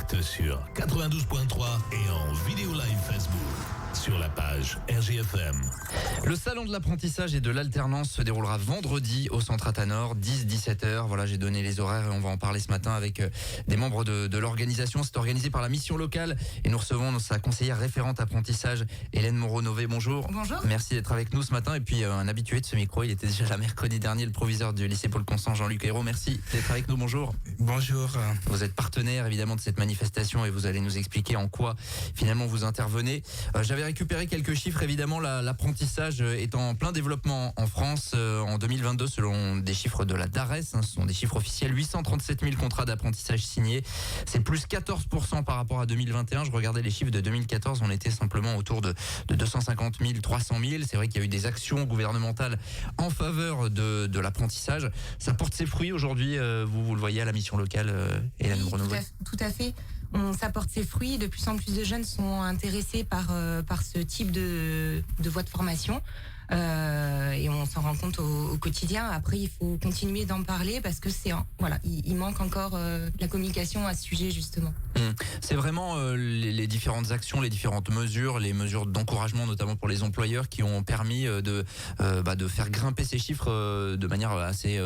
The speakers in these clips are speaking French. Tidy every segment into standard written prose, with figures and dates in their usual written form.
direct sur 92.3 et en vidéo live Facebook sur la page RGFM. Le salon de l'apprentissage et de l'alternance se déroulera vendredi au Centre Athanor, 10-17h. Voilà, j'ai donné les horaires et on va en parler ce matin avec des membres de l'organisation. C'est organisé par la mission locale et nous recevons sa conseillère référente apprentissage, Hélène Moreau-Nové. Bonjour. Bonjour. Merci d'être avec nous ce matin. Et puis un habitué de ce micro, il était déjà là mercredi dernier, le proviseur du lycée Paul Constant, Jean-Luc Ayrault. Merci d'être avec nous. Bonjour. Bonjour. Vous êtes partenaire évidemment de cette manifestation et vous allez nous expliquer en quoi finalement vous intervenez. J'avais récupéré quelques chiffres. Évidemment, l'apprentissage est en plein développement en France. En 2022, selon des chiffres de la DARES, ce sont des chiffres officiels, 837 000 contrats d'apprentissage signés. C'est plus 14% par rapport à 2021. Je regardais les chiffres de 2014, on était simplement autour de 250 000, 300 000. C'est vrai qu'il y a eu des actions gouvernementales en faveur de l'apprentissage. Ça porte ses fruits aujourd'hui, vous le voyez à la mission locale, Hélène Moreau-Nové. Tout à fait. Ça porte ses fruits. De plus en plus de jeunes sont intéressés par ce type de voie de formation. Et on s'en rend compte au quotidien. Après, il faut continuer d'en parler parce que il manque encore la communication à ce sujet justement. C'est vraiment les différentes actions, les différentes mesures, les mesures d'encouragement notamment pour les employeurs qui ont permis de faire grimper ces chiffres de manière assez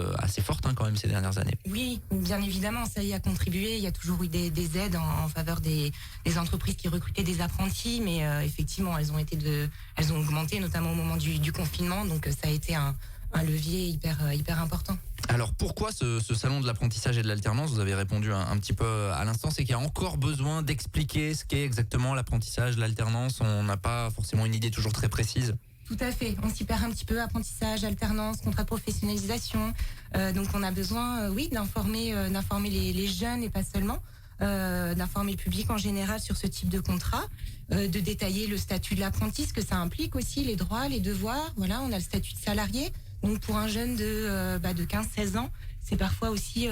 forte quand même ces dernières années. Oui, bien évidemment, ça y a contribué. Il y a toujours eu des aides en faveur des entreprises qui recrutaient des apprentis, mais effectivement, elles ont augmenté, notamment au moment du confinement. Donc ça a été un levier hyper important. Alors pourquoi ce salon de l'apprentissage et de l'alternance? Vous avez répondu un petit peu à l'instant, c'est qu'il y a encore besoin d'expliquer ce qu'est exactement l'apprentissage, l'alternance. On n'a pas forcément une idée toujours très précise. Tout à fait, on s'y perd un petit peu, apprentissage, alternance, contrat de professionnalisation. Donc on a besoin, d'informer les jeunes et pas seulement, d'informer le public en général sur ce type de contrat, de détailler le statut de l'apprenti, ce que ça implique aussi, les droits, les devoirs. Voilà, on a le statut de salarié. Donc pour un jeune de 15-16 ans, c'est parfois aussi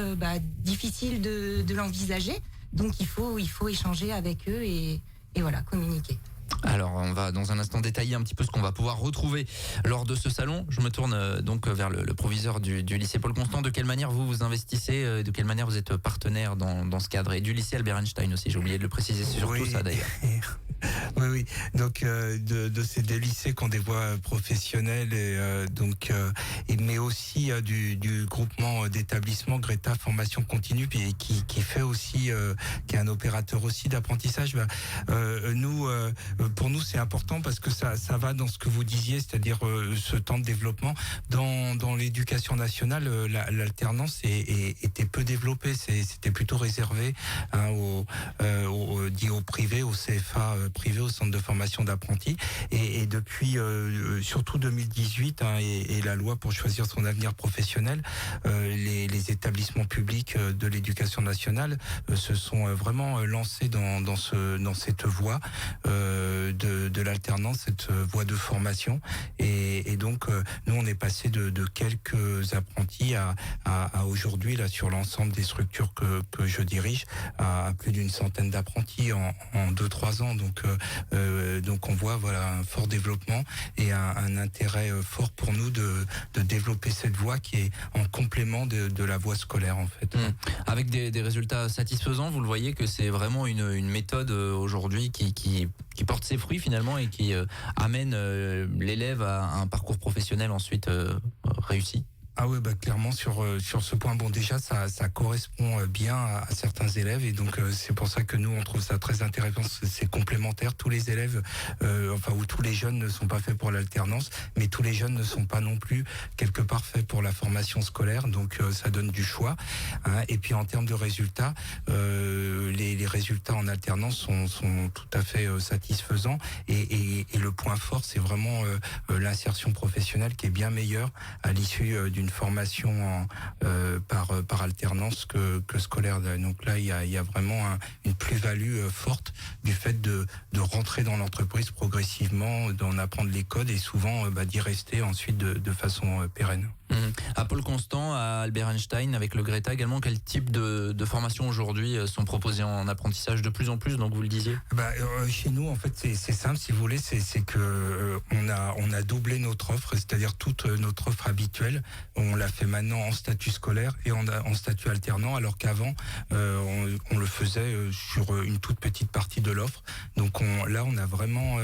difficile de l'envisager. Donc il faut échanger avec eux et voilà, communiquer. Alors, on va dans un instant détailler un petit peu ce qu'on va pouvoir retrouver lors de ce salon. Je me tourne donc vers le proviseur du lycée Paul Constant. De quelle manière vous investissez, de quelle manière vous êtes partenaire dans ce cadre? Et du lycée Albert Einstein aussi, j'ai oublié de le préciser, c'est surtout ça d'ailleurs. Oui. Donc de ces deux lycées qui ont des voies professionnelles mais aussi du groupement d'établissements Greta Formation Continue puis qui fait aussi qui est un opérateur aussi d'apprentissage. Pour nous c'est important parce que ça va dans ce que vous disiez, c'est-à-dire ce temps de développement dans l'éducation nationale. L'alternance était peu développée, c'était plutôt réservé au privé, au CFA privé, au centre de formation d'apprentis, et depuis surtout 2018 et la loi pour choisir son avenir professionnel, les établissements publics de l'éducation nationale se sont vraiment lancés dans cette voie de l'alternance, cette voie de formation, et donc nous on est passé de quelques apprentis à aujourd'hui là sur l'ensemble des structures que je dirige à plus d'une centaine d'apprentis en 2-3 ans. Donc on voit un fort développement et un intérêt fort pour nous de développer cette voie qui est en complément de la voie scolaire en fait. Avec des résultats satisfaisants, vous le voyez que c'est vraiment une méthode aujourd'hui qui porte ses fruits finalement et qui amène l'élève à un parcours professionnel ensuite réussi. Ah oui, clairement sur ce point, déjà ça correspond bien à certains élèves, et donc c'est pour ça que nous on trouve ça très intéressant. C'est complémentaire. Tous les élèves, ou tous les jeunes ne sont pas faits pour l'alternance, mais tous les jeunes ne sont pas non plus quelque part faits pour la formation scolaire. Donc ça donne du choix. Et puis en termes de résultats, les résultats en alternance sont tout à fait satisfaisants. Et le point fort, c'est vraiment l'insertion professionnelle qui est bien meilleure à l'issue d'une formation par alternance que scolaire. Donc là, il y a vraiment une plus-value forte du fait de rentrer dans l'entreprise progressivement, d'en apprendre les codes et souvent d'y rester ensuite de façon pérenne. À Paul Constant, à Albert Einstein, avec le Greta également, quel type de formations aujourd'hui sont proposées en apprentissage de plus en plus, donc vous le disiez? Chez nous, en fait, c'est simple, si vous voulez, c'est que on a doublé notre offre, c'est-à-dire toute notre offre habituelle, on l'a fait maintenant en statut scolaire et en statut alternant, alors qu'avant, on le faisait sur une toute petite partie de l'offre. Donc là, on a vraiment,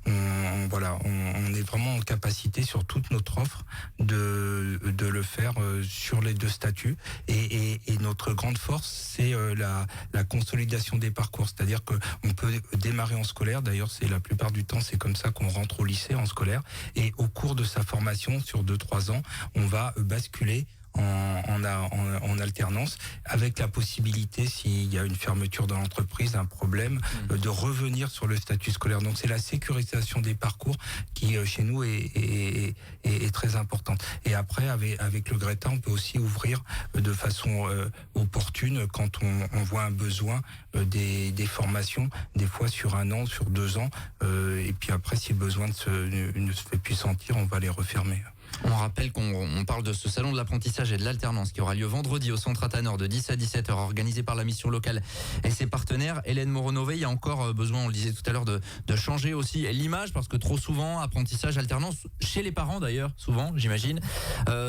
on est vraiment en capacité sur toute notre offre de le faire sur les deux statuts. Et notre grande force, c'est la consolidation des parcours. C'est-à-dire que on peut démarrer en scolaire. D'ailleurs, c'est la plupart du temps, c'est comme ça qu'on rentre au lycée en scolaire. Et au cours de sa formation, sur 2-3 ans, on va basculer en alternance, avec la possibilité, s'il y a une fermeture dans l'entreprise, un problème, de revenir sur le statut scolaire. Donc c'est la sécurisation des parcours qui chez nous est très importante. Et après, avec le Greta, on peut aussi ouvrir de façon opportune quand on voit un besoin des formations, des fois sur 1 an, sur 2 ans, et puis après, si le besoin ne se fait plus sentir, on va les refermer. On rappelle qu'on parle de ce salon de l'apprentissage et de l'alternance qui aura lieu vendredi au Centre Athanor de 10 à 17h, organisé par la mission locale et ses partenaires. Hélène Moronové, il y a encore besoin, on le disait tout à l'heure, de changer aussi l'image, parce que trop souvent, apprentissage, alternance, chez les parents d'ailleurs, souvent, j'imagine,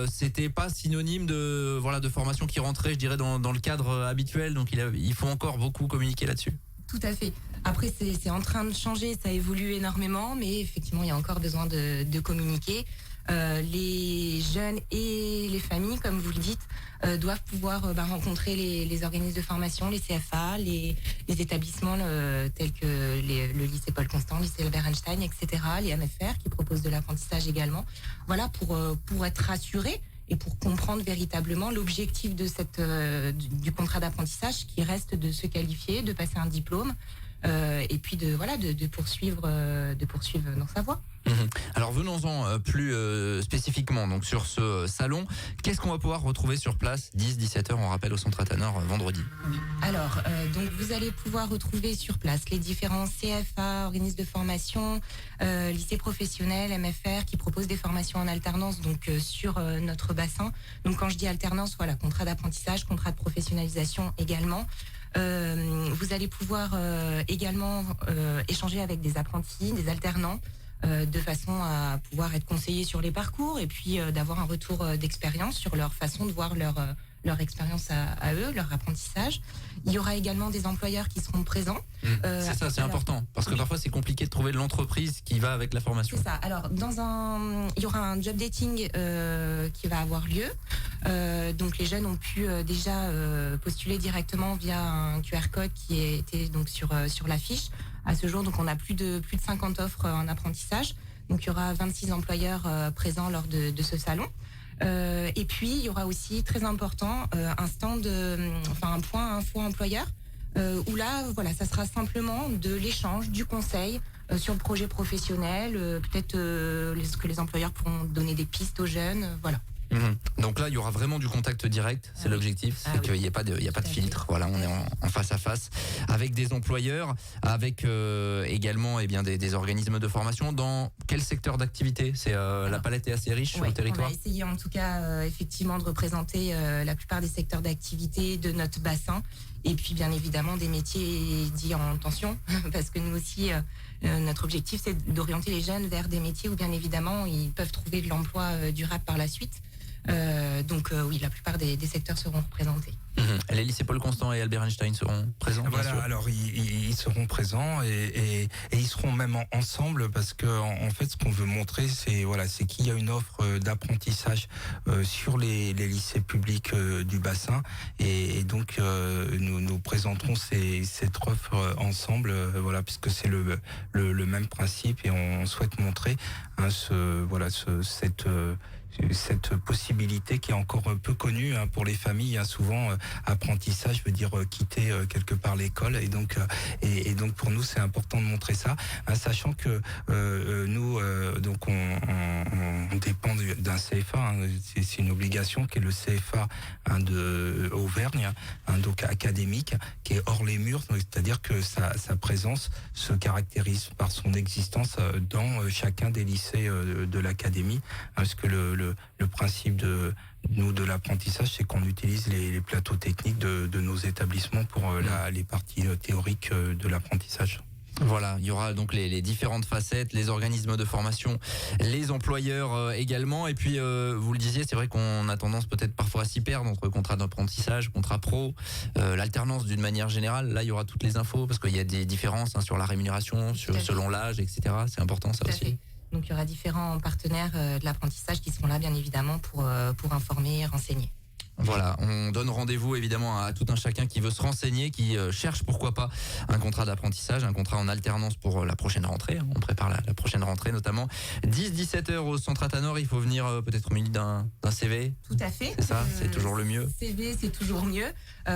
c'était pas synonyme de formation qui rentrait, je dirais, dans le cadre habituel. Donc il faut encore beaucoup communiquer là-dessus. Tout à fait. Après, c'est en train de changer, ça évolue énormément, mais effectivement, il y a encore besoin de communiquer. Les jeunes et les familles, comme vous le dites, doivent pouvoir rencontrer les organismes de formation, les CFA, les établissements tels que le lycée Paul Constant, le lycée Albert Einstein, etc., les MFR qui proposent de l'apprentissage également. Voilà, pour être rassurés et pour comprendre véritablement l'objectif de du contrat d'apprentissage, qui reste de se qualifier, de passer un diplôme, et puis de poursuivre dans sa voie. Alors venons-en plus spécifiquement donc sur ce salon. Qu'est-ce qu'on va pouvoir retrouver sur place 10-17h, on rappelle, au Centre Athanor vendredi? Alors, donc vous allez pouvoir retrouver sur place les différents CFA, organismes de formation, lycées professionnels, MFR, qui proposent des formations en alternance donc sur notre bassin. Donc quand je dis alternance, voilà, contrat d'apprentissage, contrat de professionnalisation également. Vous allez pouvoir également échanger avec des apprentis, des alternants, de façon à pouvoir être conseillés sur les parcours et puis d'avoir un retour d'expérience sur leur façon de voir leur expérience à eux, leur apprentissage. Il y aura également des employeurs qui seront présents. C'est ça, c'est important, parce que parfois c'est compliqué de trouver l'entreprise qui va avec la formation. C'est ça. Alors, il y aura un job dating qui va avoir lieu. Donc les jeunes ont pu déjà postuler directement via un QR code qui était donc sur l'affiche. À ce jour, donc on a plus de 50 offres en apprentissage. Donc il y aura 26 employeurs présents lors de ce salon. Et puis il y aura aussi, très important, un stand, un point info employeur, où là, voilà, ça sera simplement de l'échange, du conseil sur le projet professionnel. Peut-être que les employeurs pourront donner des pistes aux jeunes, voilà. Donc là, il y aura vraiment du contact direct, c'est l'objectif, c'est qu'il n'y ait pas de filtre. Voilà, on est en face à face avec des employeurs, avec également des organismes de formation. Dans quel secteur d'activité? La palette est assez riche sur le territoire. On va essayer en tout cas effectivement de représenter la plupart des secteurs d'activité de notre bassin. Et puis bien évidemment des métiers dits en tension, parce que nous aussi, notre objectif, c'est d'orienter les jeunes vers des métiers où bien évidemment ils peuvent trouver de l'emploi durable par la suite. Donc oui, la plupart des secteurs seront représentés. Les lycées Paul Constant et Albert Einstein seront présents. Voilà, alors ils seront présents et ils seront même ensemble, parce que en fait ce qu'on veut montrer, c'est qu'il y a une offre d'apprentissage sur les lycées publics du bassin, et donc nous présenterons cette offre ensemble, puisque c'est le même principe, et on souhaite montrer cette possibilité qui est encore peu connue pour les familles. Souvent, apprentissage veut dire quitter quelque part l'école, et donc pour nous c'est important de montrer ça, sachant que nous donc on dépend d'un CFA, c'est une obligation qui est le CFA de Auvergne, donc académique, qui est hors les murs, c'est-à-dire que sa présence se caractérise par son existence dans chacun des lycées de l'académie, parce que le principe de l'apprentissage, c'est qu'on utilise les plateaux techniques de nos établissements pour les parties théoriques de l'apprentissage. Voilà, il y aura donc les différentes facettes, les organismes de formation, les employeurs également. Et puis, vous le disiez, c'est vrai qu'on a tendance peut-être parfois à s'y perdre entre contrat d'apprentissage, contrat pro, l'alternance d'une manière générale. Là, il y aura toutes les infos parce qu'il y a des différences sur la rémunération, selon l'âge, etc. C'est important ça aussi. Donc, il y aura différents partenaires de l'apprentissage qui seront là, bien évidemment, pour informer et renseigner. Voilà, on donne rendez-vous évidemment à tout un chacun qui veut se renseigner, qui cherche pourquoi pas un contrat d'apprentissage, un contrat en alternance pour la prochaine rentrée. On prépare la prochaine rentrée notamment. 10-17 heures au centre Athanor, il faut venir peut-être muni d'un CV. Tout à fait. C'est ça, c'est toujours le mieux. CV, c'est toujours mieux.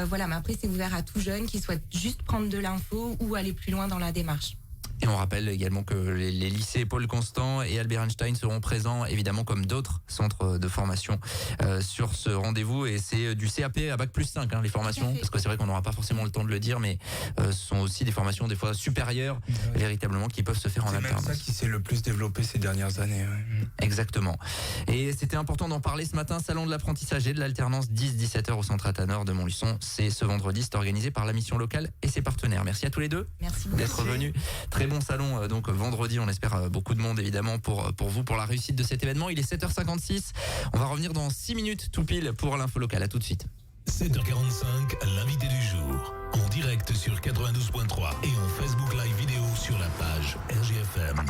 Voilà, mais après c'est ouvert à tout jeune qui souhaite juste prendre de l'info ou aller plus loin dans la démarche. Et on rappelle également que les lycées Paul Constant et Albert Einstein seront présents, évidemment, comme d'autres centres de formation sur ce rendez-vous. Et c'est du CAP à Bac+5, les formations, parce que c'est vrai qu'on n'aura pas forcément le temps de le dire, mais ce sont aussi des formations des fois supérieures, véritablement, qui peuvent se faire en alternance. C'est même ça qui s'est le plus développé ces dernières années. Ouais. Exactement. Et c'était important d'en parler ce matin. Salon de l'apprentissage et de l'alternance, 10-17 heures au centre Athanor de Montluçon. C'est ce vendredi, c'est organisé par la mission locale et ses partenaires. Merci à tous les deux. Merci d'être venus. Très bon salon, donc vendredi, on espère beaucoup de monde évidemment pour vous, pour la réussite de cet événement. Il est 7h56, on va revenir dans 6 minutes tout pile pour l'info locale. À tout de suite. 7h45, l'invité du jour, en direct sur 92.3 et en Facebook Live vidéo sur la page RGFM.